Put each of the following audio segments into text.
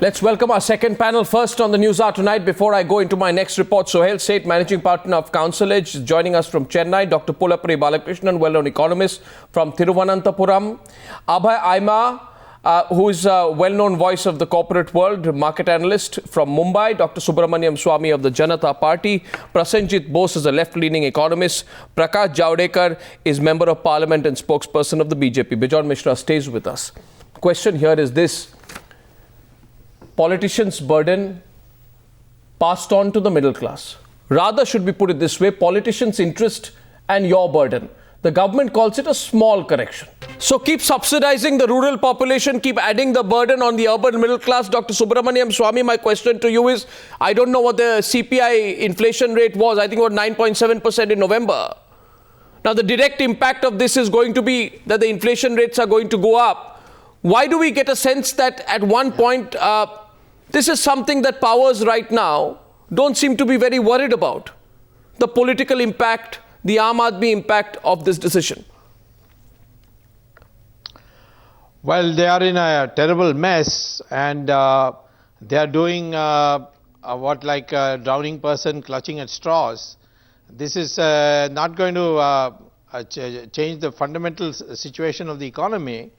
Let's welcome our second panel. First on the Newshour tonight, before I go into my next report, Sohail Seth, Managing Partner of Counselage, joining us from Chennai. Dr. Pullappuri Balakrishnan, well-known economist from Thiruvananthapuram. Abhay Aima, who is a well-known voice of the corporate world, market analyst from Mumbai. Dr. Subramaniam Swamy of the Janata Party. Prasenjit Bose is a left-leaning economist. Prakash Javadekar is Member of Parliament and spokesperson of the BJP. Bijon Mishra stays with us. Question here is this. Politicians' burden passed on to the middle class. Rather, should we put it this way, politicians' interest and your burden. The government calls it a small correction. So keep subsidizing the rural population, keep adding the burden on the urban middle class. Dr. Subramaniam Swamy, my question to you is, I don't know what the CPI inflation rate was. I think about 9.7% in November. Now, the direct impact of this is going to be that the inflation rates are going to go up. Why do we get a sense that at one point, this is something that powers right now don't seem to be very worried about? The political impact, the Aam Aadmi impact of this decision. Well, they are in a terrible mess, and they are doing what like a drowning person clutching at straws. This is not going to change the fundamental situation of the economy,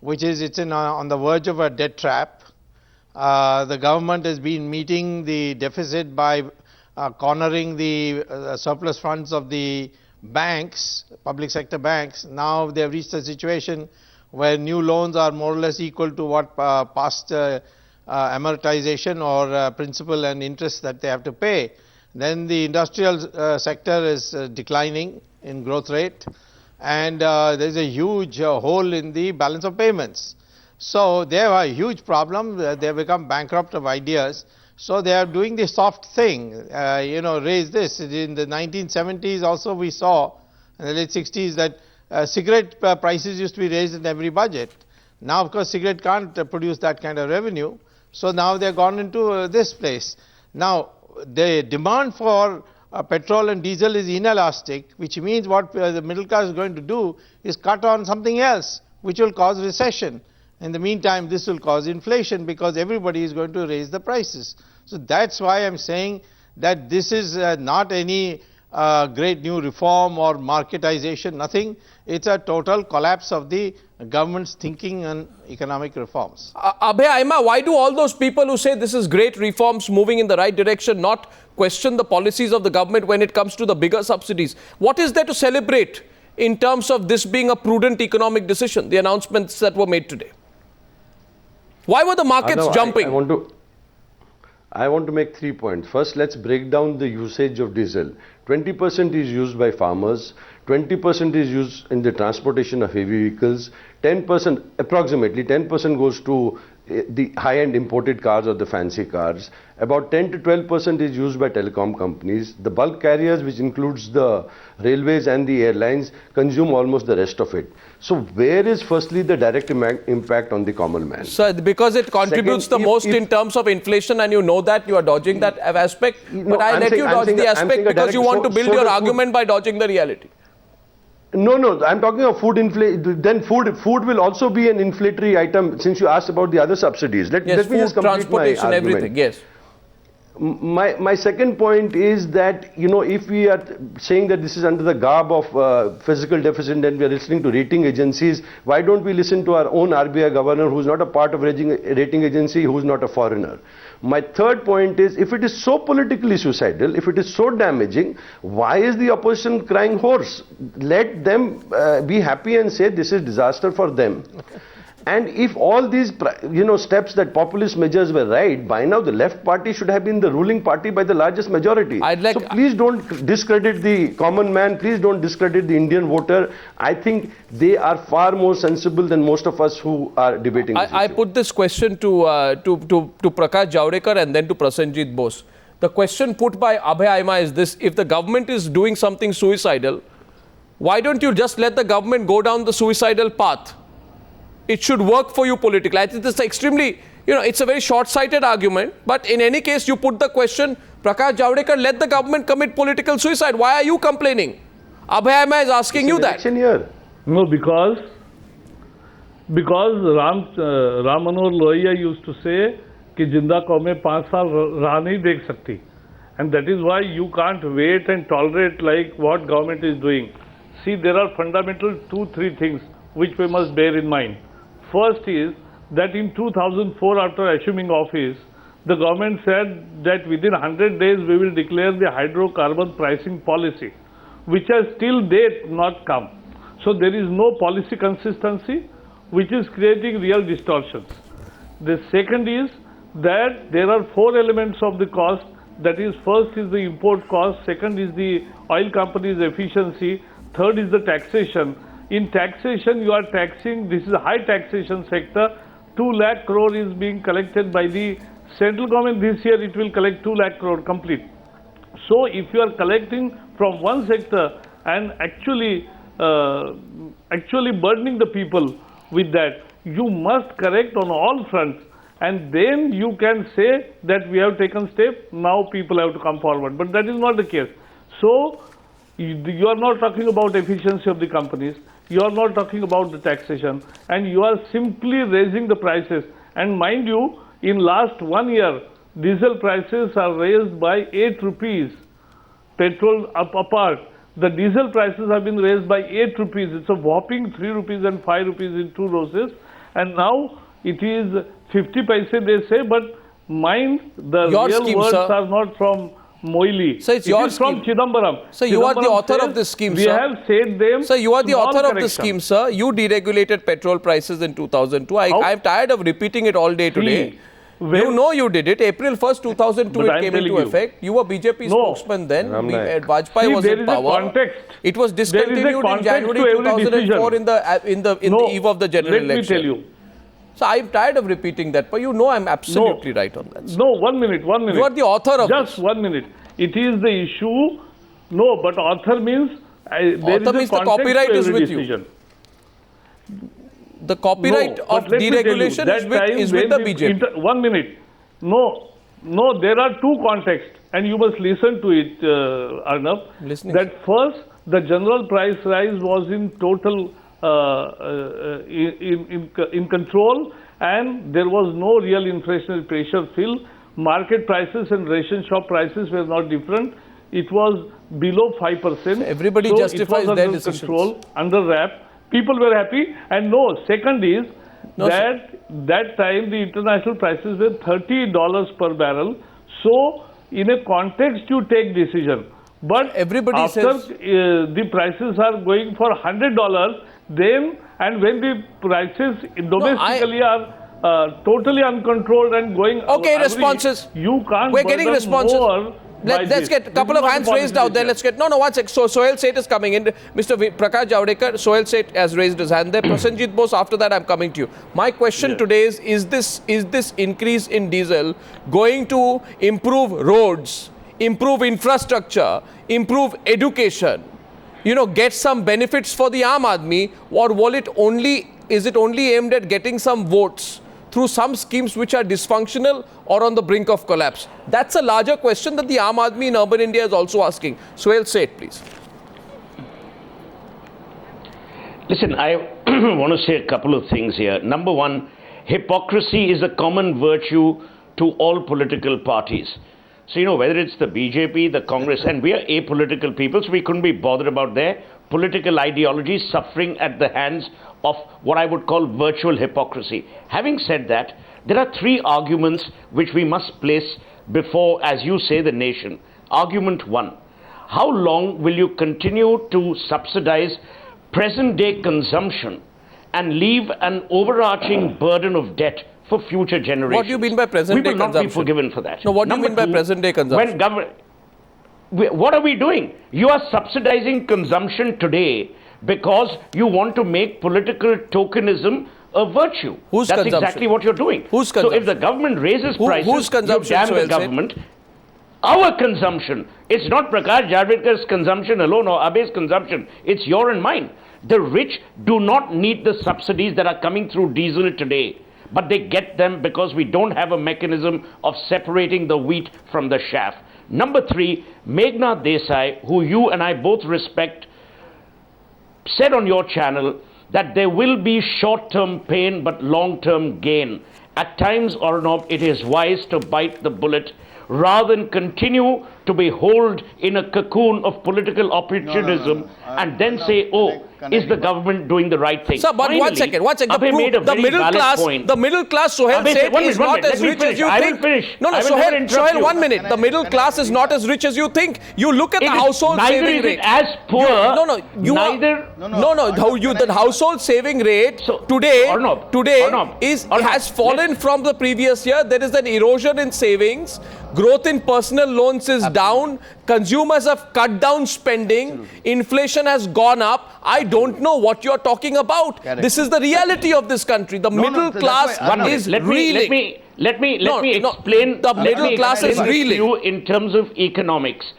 which is it's on the verge of a debt trap. The government has been meeting the deficit by cornering the surplus funds of the banks, public sector banks. Now they have reached a situation where new loans are more or less equal to what past amortization or principal and interest that they have to pay. Then the industrial sector is declining in growth rate, and there is a huge hole in the balance of payments. So they have a huge problem. They have become bankrupt of ideas. So they are doing the soft thing, raise this. In the 1970s also we saw, in the late 60s, that cigarette prices used to be raised in every budget. Now, of course, cigarette can't produce that kind of revenue. So now they have gone into this place. Now, the demand for petrol and diesel is inelastic, which means what the middle class is going to do is cut on something else, which will cause recession. In the meantime, this will cause inflation because everybody is going to raise the prices. So that's why I'm saying that this is not any great new reform or marketization, nothing. It's a total collapse of the government's thinking on economic reforms. Abhay Aima, why do all those people who say this is great reforms moving in the right direction not question the policies of the government when it comes to the bigger subsidies? What is there to celebrate in terms of this being a prudent economic decision, the announcements that were made today? Why were the markets jumping? I want to make 3 points. First, let's break down the usage of diesel. 20% is used by farmers, 20% is used in the transportation of heavy vehicles, 10%, approximately 10% goes to the high-end imported cars or the fancy cars. About 10 to 12% is used by telecom companies. The bulk carriers, which includes the railways and the airlines, consume almost the rest of it. So where is firstly the direct impact on the common man? So because it contributes the most in terms of inflation, and you know that, you are dodging that aspect. But I let you dodge the aspect because you want to build your argument by dodging the reality. No, I'm talking of food inflation. Then food will also be an inflationary item, since you asked about the other subsidies. Let me just complete transportation, my everything, yes. My second point is that, if we are saying that this is under the garb of physical deficit and we are listening to rating agencies, why don't we listen to our own RBI governor, who's not a part of rating agency, who's not a foreigner? My third point is, if it is so politically suicidal, if it is so damaging, why is the opposition crying hoarse? Let them be happy and say this is disaster for them. And if all these steps, that populist measures were right, by now the left party should have been the ruling party by the largest majority. So please don't discredit the common man, please don't discredit the Indian voter. I think they are far more sensible than most of us who are debating this I put this question to Prakash Javadekar and then to Prasenjit Bose. The question put by Abhay Aima is this: if the government is doing something suicidal, why don't you just let the government go down the suicidal path? It should work for you politically. I think it's extremely, it's a very short-sighted argument. But in any case, you put the question, Prakash Javadekar, let the government commit political suicide. Why are you complaining? Abhay Aima is asking you that. Here. No, because Ram Manohar Lohia used to say कि जिंदा कौमें 5 साल राह नहीं देख सकती. And that is why you can't wait and tolerate like what government is doing. See, there are fundamental 2-3 things which we must bear in mind. First is that in 2004, after assuming office, the government said that within 100 days we will declare the hydrocarbon pricing policy, which has till date not come. So there is no policy consistency, which is creating real distortions. The second is that there are 4 elements of the cost. That is, first is the import cost, second is the oil company's efficiency, third is the taxation. In taxation, you are taxing, this is a high taxation sector, 2 lakh crore is being collected by the central government. This year it will collect 2 lakh crore complete. So if you are collecting from one sector and actually burdening the people with that, you must correct on all fronts. And then you can say that we have taken steps, now people have to come forward. But that is not the case. So you are not talking about efficiency of the companies, you are not talking about the taxation, and you are simply raising the prices. And mind you, in last 1 year, diesel prices are raised by 8 rupees, petrol apart. The diesel prices have been raised by 8 rupees. It's a whopping 3 rupees and 5 rupees in 2 doses. And now it is 50 paise, they say, but mind, the your real scheme, words sir, are not from Moili. So it's your from scheme. Chidambaram. So you are the Chidambaram author says, of this scheme, we sir. have said them. So you are the small author of correction. this scheme, sir. You deregulated petrol prices in 2002. I'm tired of repeating it all day today. You know you did it. April 1st, 2002, But it I'm came telling into you. effect. You were BJP spokesman then. Vajpayee See, was there in is a power. context. It was discontinued in context January to every 2004 decision. in the eve of the general election. Let me tell you. So I'm tired of repeating that, but you know I'm absolutely right on that. No, 1 minute. You are the author of Just this. 1 minute. It is the issue. No, but author means there Author is means a the copyright to is every with you. decision. The copyright No, of but let me tell you, deregulation that is with the time when BJP. 1 minute. No, there are 2 contexts, and you must listen to it, Arnab. Listening. That first, the general price rise was in total in control, and there was no real inflationary pressure feel. Market prices and ration shop prices were not different. It was below 5%. Everybody so justifies it was their under decisions. control, under wrap. People were happy. And no, second is that time the international prices were $30 per barrel. So in a context you take decision. But everybody after says the prices are going for $100, then and when the prices domestically are totally uncontrolled and going okay, responses. You can't. We're getting burden responses. more. Let's get a couple of hands raised out there. Let's get no, 1 sec. So Sohail Seth is coming in. Mr. Prakash Javadekar, Sohail Seth has raised his hand there. Prasenjit Bose, after that I'm coming to you. My question today is this increase in diesel going to improve roads, improve infrastructure, improve education, get some benefits for the Aam Aadmi, or is it only aimed at getting some votes through some schemes which are dysfunctional or on the brink of collapse? That's a larger question that the Aam Aadmi in urban India is also asking. Sohail Seth, please. Listen, I want to say a couple of things here. Number one, hypocrisy is a common virtue to all political parties. So, whether it's the BJP, the Congress, and we are apolitical people, so we couldn't be bothered about their political ideology suffering at the hands of what I would call virtual hypocrisy. Having said that, there are 3 arguments which we must place before, as you say, the nation. Argument 1, how long will you continue to subsidize present-day consumption and leave an overarching burden of debt for future generations? What do you mean by present-day consumption? We will not be forgiven for that. No, what do you mean by present-day consumption? What are we doing? You are subsidizing consumption today because you want to make political tokenism a virtue. Whose That's consumption? exactly what you're doing. Whose so consumption? if the government raises prices, whose consumption, you damn the government. Our consumption. It's not Prakash Javadkar's consumption alone or Abe's consumption. It's your and mine. The rich do not need the subsidies that are coming through diesel today, but they get them because we don't have a mechanism of separating the wheat from the chaff. Number 3, Meghna Desai, who you and I both respect, said on your channel that there will be short-term pain but long-term gain. at times, Arnab, it is wise to bite the bullet rather than continue to be holed in a cocoon of political opportunism and then say, oh, is the government doing the right thing? Sir, but finally, one second. Abhay made a very valid point. The middle class, Sohail said, is not as rich as you I think. will finish. No, Sohail, 1 minute. The middle class is not as rich as you think. You look at the household saving rate. As poor. The household saving rate today has fallen from the previous year. There is an erosion in savings. Growth in personal loans is down. Consumers have cut down spending. Inflation has gone up. I don't know what you're talking about. Correct. This is the reality of this country. The middle class is reeling. Let me explain. The middle class is reeling. You in terms of economics.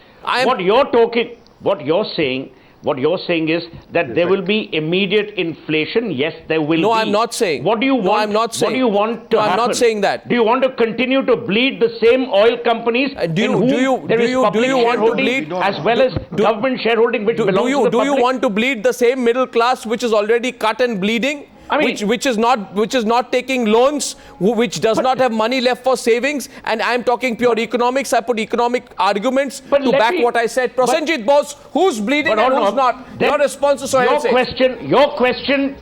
What you're saying is that there will be immediate inflation. Yes, there will be. No, I'm not saying. What do you want? No, I'm not saying. What do you want to happen? I'm not saying that. Do you want to continue to bleed the same oil companies? Do you want to bleed as well as government shareholding, which belongs to the public? Do you want to bleed the same middle class which is already cut and bleeding? I mean, which is not taking loans, which does not have money left for savings, and I'm talking pure economics. I put economic arguments to back what I said. Prasenjit Bose, who's bleeding and who's not? Your response to Sohail your question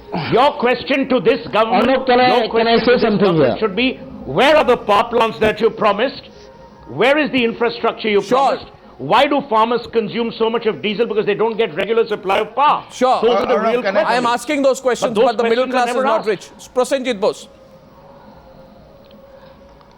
to this government, can I say something here? Should be, where are the power plants that you promised? Where is the infrastructure you promised? Why do farmers consume so much of diesel? Because they don't get regular supply of power. Sure. Those are the real questions. I am asking those questions, but the middle class is not rich. Prasenjit Bose.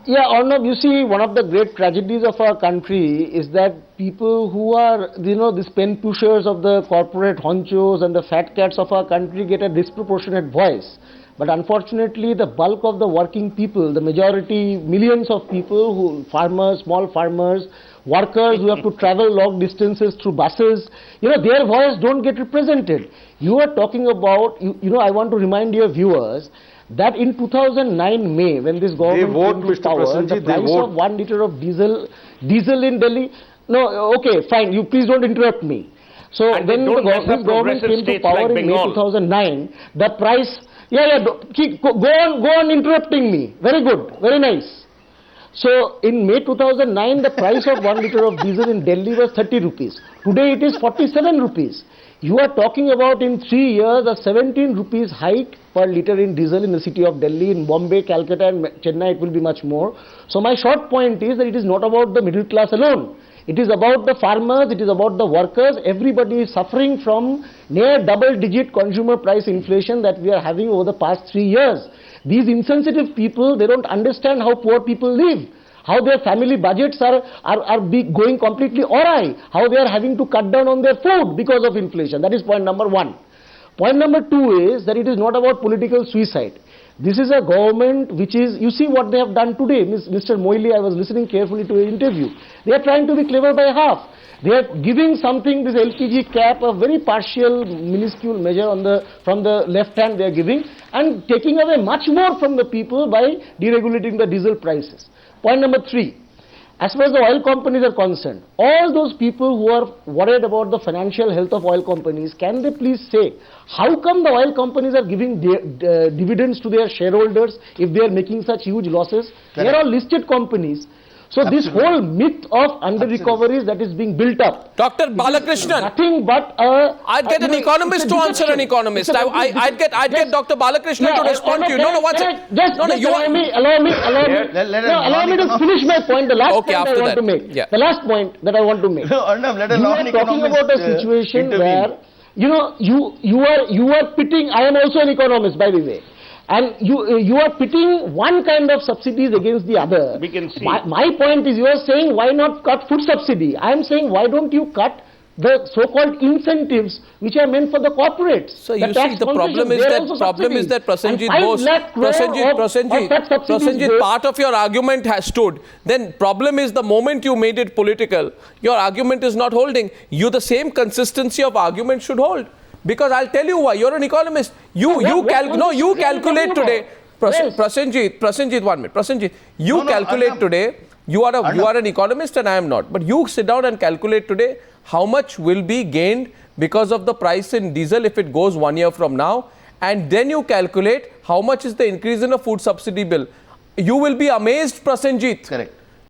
Yeah, Arnab, you see, one of the great tragedies of our country is that people who are, these pen pushers of the corporate honchos and the fat cats of our country get a disproportionate voice. But unfortunately, the bulk of the working people, the majority, millions of people, farmers, small farmers, workers who have to travel long distances through buses, their voice don't get represented. You are talking about, I want to remind your viewers that in 2009 May, when this government came to power, the price of 1 litre of diesel in Delhi, okay, fine, you please don't interrupt me. So when this government came to power in May 2009, the price, go on interrupting me. Very good, very nice. So in May 2009, the price of 1 litre of diesel in Delhi was 30 rupees. Today it is 47 rupees. You are talking about in 3 years a 17 rupees hike per litre in diesel in the city of Delhi. In Bombay, Calcutta and Chennai it will be much more. So my short point is that it is not about the middle class alone. It is about the farmers, it is about the workers. Everybody is suffering from near double-digit consumer price inflation that we are having over the past 3 years. These insensitive people, they don't understand how poor people live, how their family budgets are going completely awry, how they are having to cut down on their food because of inflation. That is point number one. Point number two is that it is not about political suicide. This is a government which is, you see what they have done today. Mr. Moily, I was listening carefully to an interview. They are trying to be clever by half. They are giving something, this LPG cap, a very partial, minuscule measure from the left hand they are giving, and taking away much more from the people by deregulating the diesel prices. Point number three, as far as the oil companies are concerned, all those people who are worried about the financial health of oil companies, can they please say, how come the oil companies are giving dividends to their shareholders if they are making such huge losses? They are all listed companies. So this whole myth of under-recoveries that is being built up. Dr. Balakrishnan. Nothing but I'd get an economist to answer an economist. I'd get Dr. Balakrishnan to respond to you. Allow me to finish my point. The last point I want to make. The last point that I want to make. You are talking about a situation where, you are pitting, I am also an economist by the way. And you are pitting one kind of subsidies against the other. We can see. My point is, you are saying why not cut food subsidy? I am saying why don't you cut the so-called incentives which are meant for the corporates? So you see, the problem is that Prasenjit Bose, Prasenjit, part of your argument has stood. Then problem is the moment you made it political, your argument is not holding. The same consistency of argument should hold. Because I'll tell you why. You're an economist. You calculate today. Prasenjit, 1 minute. Prasenjit, calculate today. You are an economist and I am not. But you sit down and calculate today how much will be gained because of the price in diesel if it goes 1 year from now. And then you calculate how much is the increase in a food subsidy bill. You will be amazed, Prasenjit. Correct.